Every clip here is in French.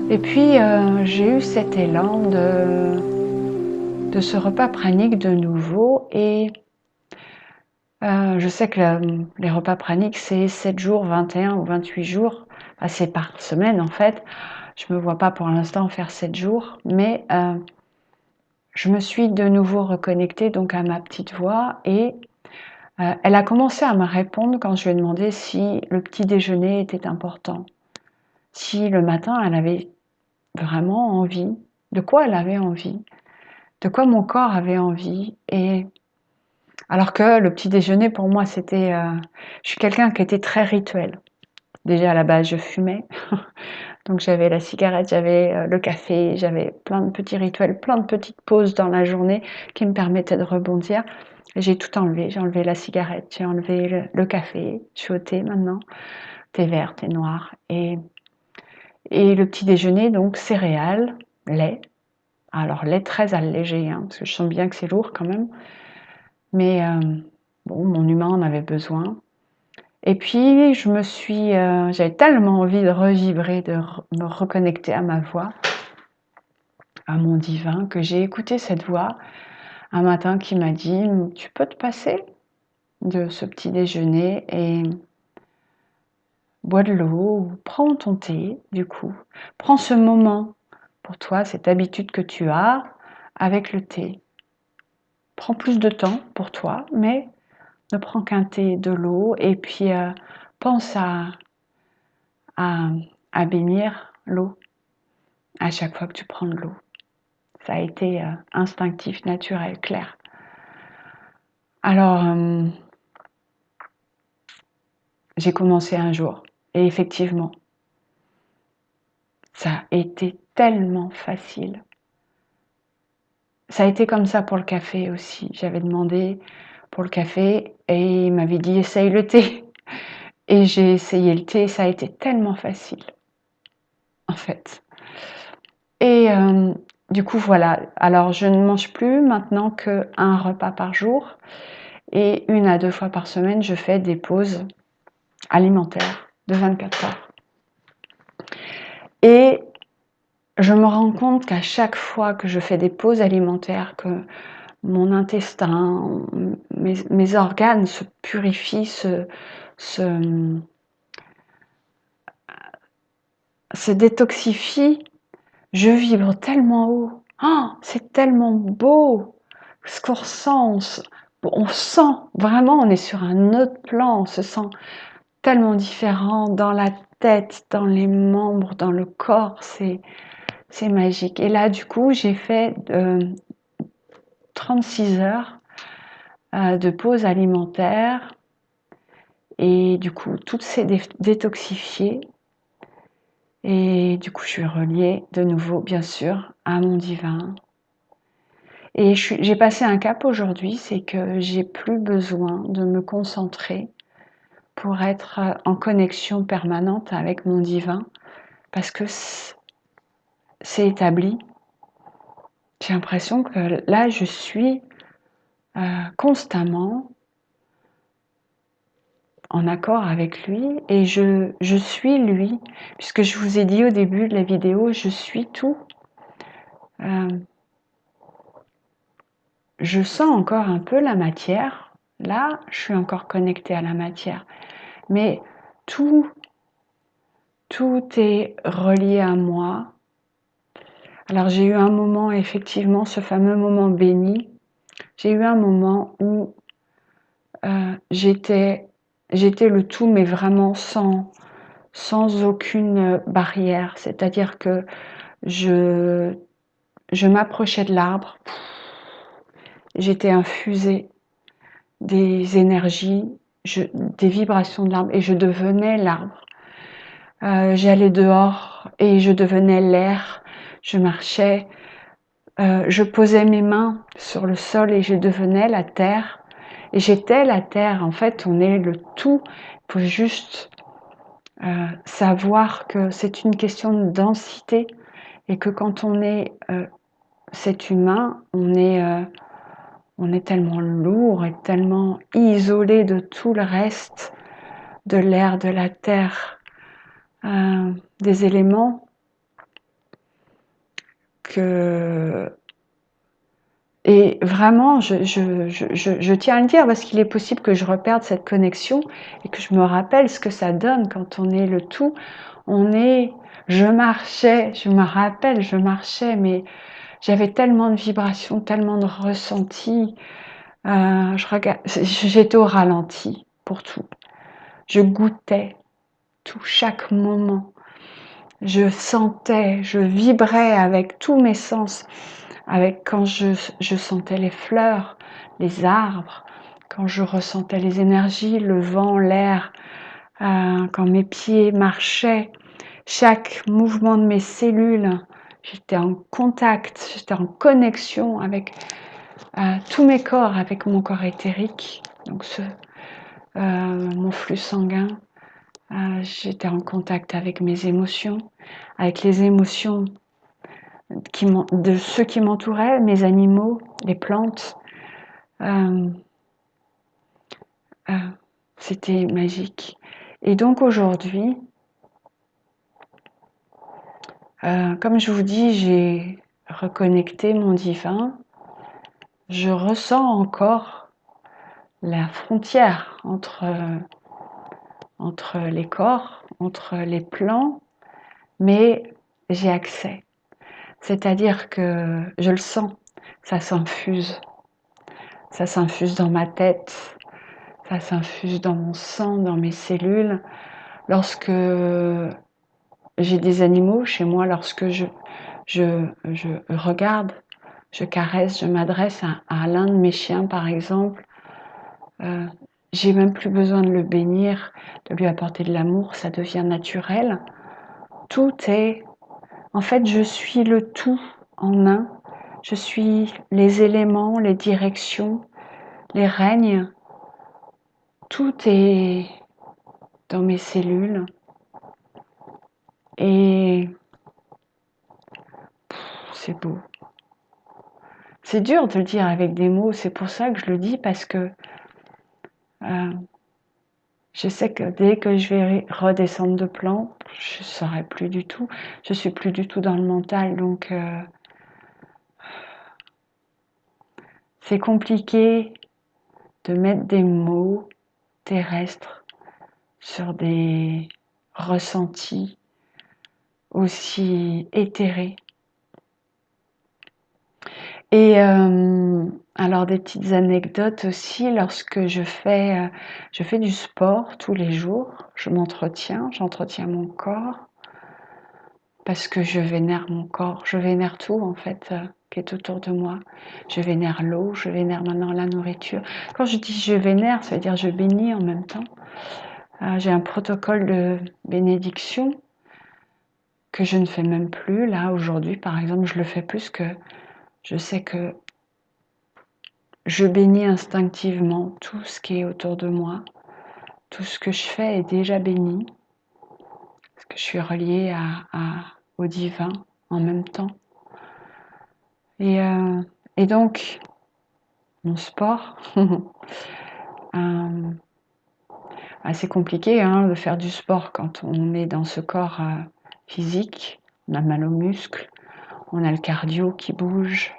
Et puis, j'ai eu cet élan de ce repas pranique de nouveau et je sais que les repas praniques, c'est 7 jours, 21 ou 28 jours, enfin, c'est par semaine en fait. Je me vois pas pour l'instant faire 7 jours, mais je me suis de nouveau reconnectée donc à ma petite voix et elle a commencé à me répondre quand je lui ai demandé si le petit déjeuner était important. Si le matin, elle avait vraiment envie, de quoi elle avait envie, de quoi mon corps avait envie. Et alors que le petit déjeuner, pour moi, c'était... je suis quelqu'un qui était très rituel. Déjà, à la base, je fumais. Donc, j'avais la cigarette, j'avais le café, j'avais plein de petits rituels, plein de petites pauses dans la journée qui me permettaient de rebondir. J'ai tout enlevé. J'ai enlevé la cigarette, j'ai enlevé le café. Je suis au thé maintenant. Thé vert, thé noir. Et le petit déjeuner, donc céréales, lait. Alors, lait très allégé, hein, parce que je sens bien que c'est lourd quand même. Mais bon, mon humain en avait besoin. Et puis, j'avais tellement envie de revibrer, me reconnecter à ma voix, à mon divin, que j'ai écouté cette voix un matin qui m'a dit « Tu peux te passer de ce petit déjeuner et bois de l'eau ou prends ton thé, du coup. Prends ce moment pour toi, cette habitude que tu as avec le thé. Prends plus de temps pour toi, mais ne prends qu'un thé, de l'eau et puis pense à, à bénir l'eau à chaque fois que tu prends de l'eau. » Ça a été instinctif, naturel, clair. Alors, j'ai commencé un jour et effectivement, ça a été tellement facile. Ça a été comme ça pour le café aussi. J'avais demandé pour le café et il m'avait dit essaye le thé. Et j'ai essayé le thé, ça a été tellement facile, en fait. Et du coup, voilà. Alors, je ne mange plus maintenant qu'un repas par jour. Et 1 à 2 fois par semaine, je fais des pauses alimentaires de 24 heures. Et je me rends compte qu'à chaque fois que je fais des pauses alimentaires, que mon intestin, mes organes se purifient, se détoxifient, je vibre tellement haut. Oh, c'est tellement beau ce qu'on ressent. On sent vraiment, on est sur un autre plan, on se sent tellement différent dans la tête, dans les membres, dans le corps, c'est magique. Et là, du coup, j'ai fait 36 heures de pause alimentaire et du coup, tout s'est détoxifié. Et du coup, je suis reliée de nouveau, bien sûr, à mon divin. Et j'ai passé un cap aujourd'hui, c'est que j'ai plus besoin de me concentrer pour être en connexion permanente avec mon divin, parce que c'est établi. J'ai l'impression que là, je suis constamment en accord avec lui et je suis lui, puisque je vous ai dit au début de la vidéo, je suis tout. Je sens encore un peu la matière. Là, je suis encore connectée à la matière. Mais tout est relié à moi. Alors j'ai eu un moment, effectivement, ce fameux moment béni. J'ai eu un moment où j'étais le tout, mais vraiment sans aucune barrière. C'est-à-dire que je m'approchais de l'arbre, j'étais infusée des énergies, des vibrations de l'arbre et je devenais l'arbre. J'allais dehors et je devenais l'air, je marchais, je posais mes mains sur le sol et je devenais la terre. Et j'étais la terre, en fait on est le tout, il faut juste savoir que c'est une question de densité et que quand on est cet humain, on est tellement lourd et tellement isolé de tout le reste, de l'air, de la terre, des éléments, que... Et vraiment, je tiens à le dire parce qu'il est possible que je reperde cette connexion et que je me rappelle ce que ça donne quand on est le tout. Je marchais, je me rappelle, je marchais, mais j'avais tellement de vibrations, tellement de ressentis. J'étais au ralenti pour tout. Je goûtais tout, chaque moment. Je sentais, je vibrais avec tous mes sens. Quand je sentais les fleurs, les arbres, quand je ressentais les énergies, le vent, l'air, quand mes pieds marchaient, chaque mouvement de mes cellules, j'étais en contact, j'étais en connexion avec tous mes corps, avec mon corps éthérique, donc mon flux sanguin. J'étais en contact avec mes émotions, avec les émotions de ceux qui m'entouraient, mes animaux, les plantes. C'était magique. Et donc aujourd'hui, comme je vous dis, j'ai reconnecté mon divin. Je ressens encore la frontière entre les corps, entre les plans, mais j'ai accès. C'est-à-dire que je le sens, ça s'infuse. Ça s'infuse dans ma tête, ça s'infuse dans mon sang, dans mes cellules. Lorsque j'ai des animaux chez moi, lorsque je regarde, je caresse, je m'adresse à l'un de mes chiens par exemple, j'ai même plus besoin de le bénir, de lui apporter de l'amour, ça devient naturel. Tout est... En fait, je suis le tout en un. Je suis les éléments, les directions, les règnes. Tout est dans mes cellules. Et c'est beau. C'est dur de le dire avec des mots, c'est pour ça que je le dis, parce que je sais que dès que je vais redescendre de plan, je ne saurai plus du tout. Je suis plus du tout dans le mental, donc c'est compliqué de mettre des mots terrestres sur des ressentis aussi éthérés. Et alors des petites anecdotes aussi, lorsque je fais du sport tous les jours, j'entretiens mon corps, parce que je vénère mon corps, je vénère tout en fait qui est autour de moi. Je vénère l'eau, je vénère maintenant la nourriture. Quand je dis je vénère, ça veut dire je bénis en même temps. J'ai un protocole de bénédiction que je ne fais même plus. Là, aujourd'hui, par exemple, je le fais plus que je sais que je bénis instinctivement tout ce qui est autour de moi. Tout ce que je fais est déjà béni. Parce que je suis reliée au divin en même temps. Et donc, mon sport, c'est compliqué de faire du sport quand on est dans ce corps physique. On a mal aux muscles, on a le cardio qui bouge,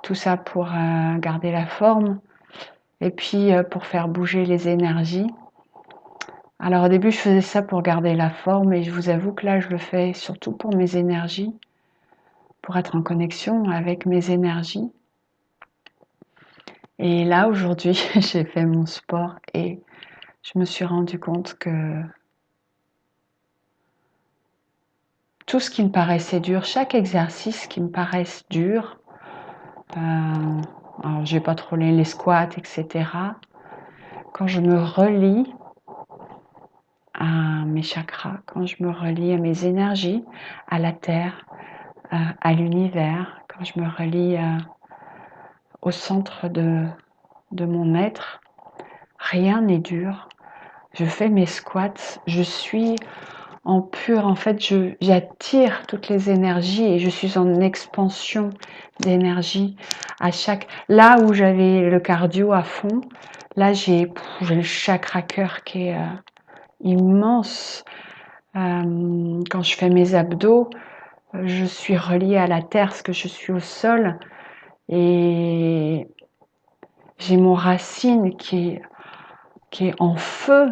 tout ça pour garder la forme et puis pour faire bouger les énergies. Alors au début je faisais ça pour garder la forme et je vous avoue que là je le fais surtout pour mes énergies, pour être en connexion avec mes énergies. Et là aujourd'hui j'ai fait mon sport et je me suis rendu compte que tout ce qui me paraissait dur, chaque exercice qui me paraisse dur, alors j'ai pas trop les squats, etc. Quand je me relie à mes chakras, quand je me relie à mes énergies, à la terre, à l'univers, quand je me relie au centre de mon être, rien n'est dur. Je fais mes squats, je suis en pur, en fait, j'attire toutes les énergies et je suis en expansion d'énergie là où j'avais le cardio à fond, là j'ai le chakra cœur qui est immense. Quand je fais mes abdos, je suis reliée à la terre, parce que je suis au sol, et j'ai mon racine qui est en feu.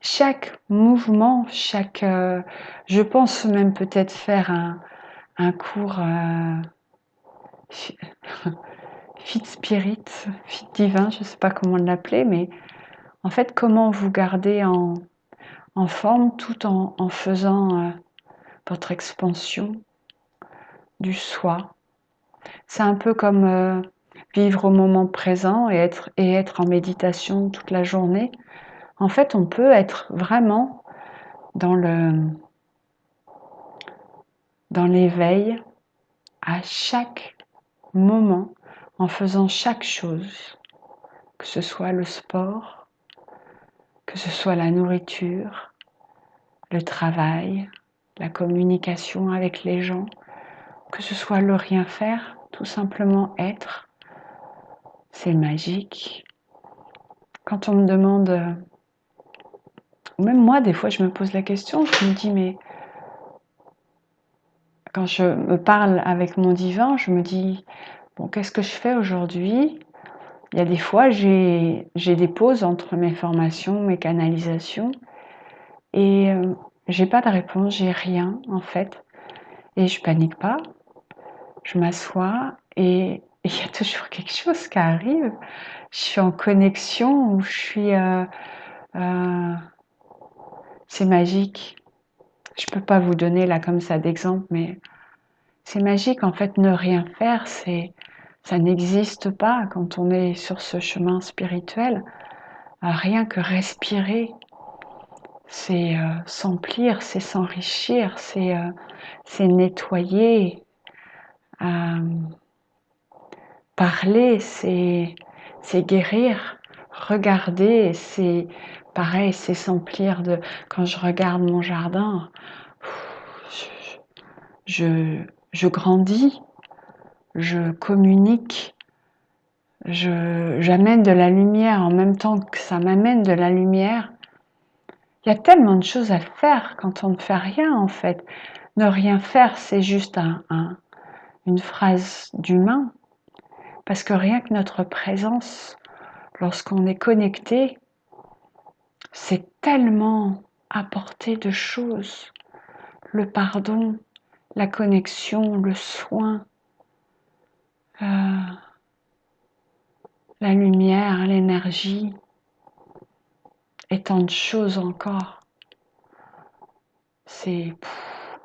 Chaque mouvement, je pense même peut-être faire un cours fit spirit, fit divin, je ne sais pas comment l'appeler, mais en fait, comment vous garder en forme tout en faisant votre expansion du soi. C'est un peu comme vivre au moment présent et être en méditation toute la journée. En fait, on peut être vraiment dans l'éveil à chaque moment en faisant chaque chose, que ce soit le sport, que ce soit la nourriture, le travail, la communication avec les gens, que ce soit le rien faire, tout simplement être. C'est magique. Quand on me demande, même moi des fois je me pose la question, je me dis mais quand je me parle avec mon divin, je me dis bon, qu'est-ce que je fais aujourd'hui? Il y a des fois j'ai des pauses entre mes formations, mes canalisations, et j'ai pas de réponse, j'ai rien en fait, et je panique pas. Je m'assois et il y a toujours quelque chose qui arrive. Je suis en connexion ou c'est magique. Je peux pas vous donner là comme ça d'exemple, mais c'est magique. En fait, ne rien faire, ça n'existe pas quand on est sur ce chemin spirituel. Rien que respirer, c'est s'emplir, c'est s'enrichir, c'est nettoyer. Parler, c'est guérir. Regarder, c'est pareil, c'est s'emplir de... Quand je regarde mon jardin, je grandis, je communique, j'amène de la lumière en même temps que ça m'amène de la lumière. Il y a tellement de choses à faire quand on ne fait rien en fait. Ne rien faire, c'est juste une phrase d'humain. Parce que rien que notre présence, lorsqu'on est connecté, c'est tellement apporter de choses. Le pardon, la connexion, le soin, la lumière, l'énergie, et tant de choses encore. C'est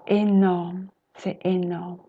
énorme, c'est énorme.